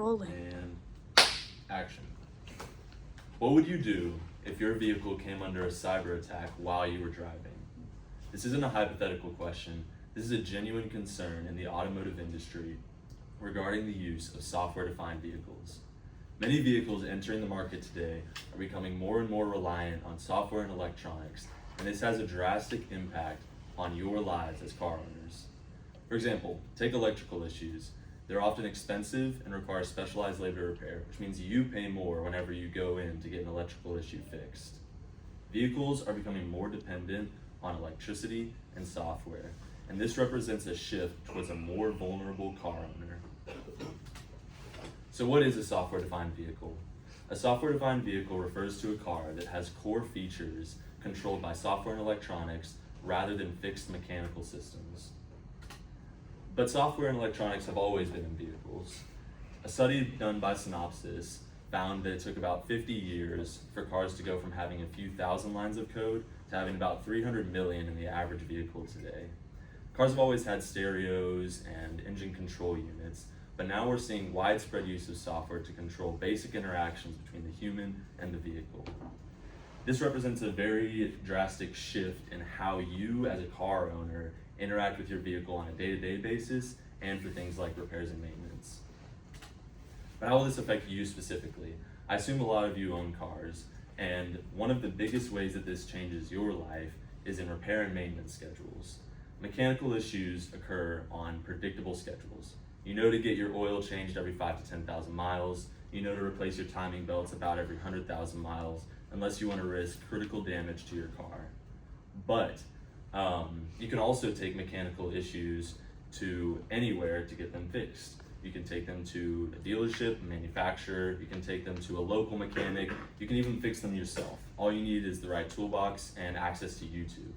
Rolling. And action. What would you do if your vehicle came under a cyber attack while you were driving? This isn't a hypothetical question. This is a genuine concern in the automotive industry regarding the use of software-defined vehicles. Many vehicles entering the market today are becoming more and more reliant on software and electronics, and this has a drastic impact on your lives as car owners. For example, take electrical issues. They're often expensive and require specialized labor repair, which means you pay more whenever you go in to get an electrical issue fixed. Vehicles are becoming more dependent on electricity and software, and this represents a shift towards a more vulnerable car owner. So what is a software-defined vehicle? A software-defined vehicle refers to a car that has core features controlled by software and electronics rather than fixed mechanical systems. But software and electronics have always been in vehicles. A study done by Synopsys found that it took about 50 years for cars to go from having a few thousand lines of code to having about 300 million in the average vehicle today. Cars have always had stereos and engine control units, but now we're seeing widespread use of software to control basic interactions between the human and the vehicle. This represents a very drastic shift in how you as a car owner interact with your vehicle on a day-to-day basis and for things like repairs and maintenance. But how will this affect you specifically? I assume a lot of you own cars, and one of the biggest ways that this changes your life is in repair and maintenance schedules. Mechanical issues occur on predictable schedules. You know to get your oil changed every 5 to 10,000 miles. You know to replace your timing belts about every 100,000 miles, unless you want to risk critical damage to your car. But you can also take mechanical issues to anywhere to get them fixed. You can take them to a dealership, a manufacturer, you can take them to a local mechanic, you can even fix them yourself. All you need is the right toolbox and access to YouTube.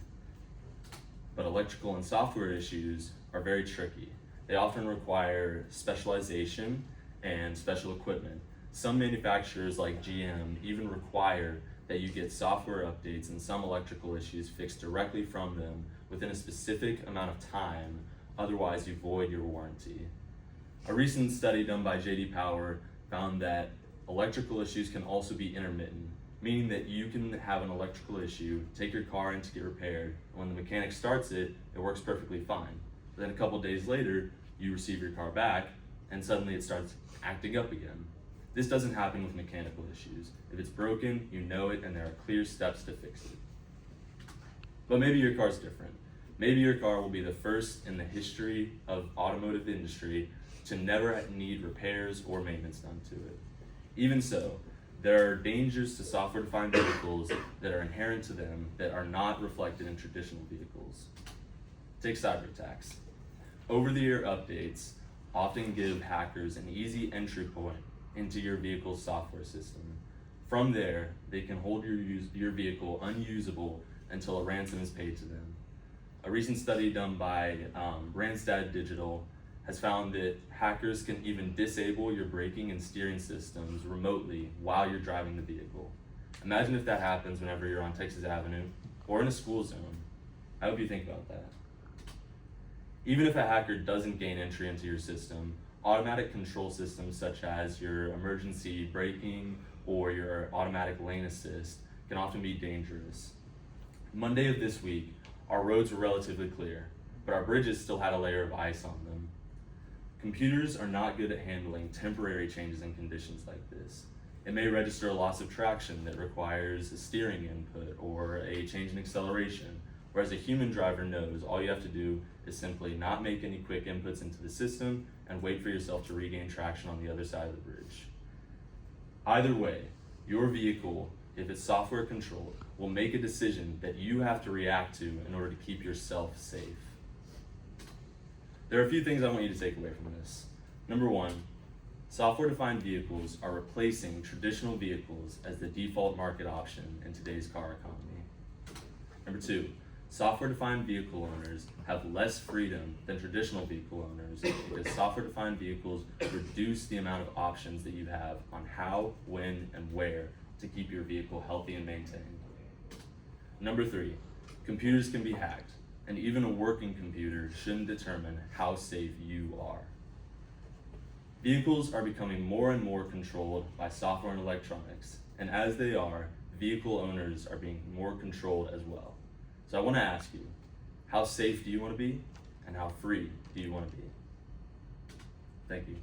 But electrical and software issues are very tricky. They often require specialization and special equipment. Some manufacturers like GM even require that you get software updates and some electrical issues fixed directly from them within a specific amount of time, otherwise you void your warranty. A recent study done by J.D. Power found that electrical issues can also be intermittent, meaning that you can have an electrical issue, take your car in to get repaired, and when the mechanic starts it, it works perfectly fine. But then a couple days later, you receive your car back, and suddenly it starts acting up again. This doesn't happen with mechanical issues. If it's broken, you know it, and there are clear steps to fix it. But maybe your car's different. Maybe your car will be the first in the history of automotive industry to never need repairs or maintenance done to it. Even so, there are dangers to software-defined vehicles that are inherent to them that are not reflected in traditional vehicles. Take cyber attacks. Over-the-air updates often give hackers an easy entry point into your vehicle's software system. From there, they can hold your vehicle unusable until a ransom is paid to them. A recent study done by Randstad Digital has found that hackers can even disable your braking and steering systems remotely while you're driving the vehicle. Imagine if that happens whenever you're on Texas Avenue or in a school zone. I hope you think about that. Even if a hacker doesn't gain entry into your system, automatic control systems such as your emergency braking or your automatic lane assist can often be dangerous. Monday of this week, our roads were relatively clear, but our bridges still had a layer of ice on them. Computers are not good at handling temporary changes in conditions like this. It may register a loss of traction that requires a steering input or a change in acceleration, whereas a human driver knows all you have to do is simply not make any quick inputs into the system and wait for yourself to regain traction on the other side of the bridge. Either way, your vehicle, if it's software controlled, will make a decision that you have to react to in order to keep yourself safe. There are a few things I want you to take away from this. Number one, software-defined vehicles are replacing traditional vehicles as the default market option in today's car economy. Number two, software-defined vehicle owners have less freedom than traditional vehicle owners because software-defined vehicles reduce the amount of options that you have on how, when, and where to keep your vehicle healthy and maintained. Number three, computers can be hacked, and even a working computer shouldn't determine how safe you are. Vehicles are becoming more and more controlled by software and electronics, and as they are, vehicle owners are being more controlled as well. So I want to ask you, how safe do you want to be, and how free do you want to be? Thank you.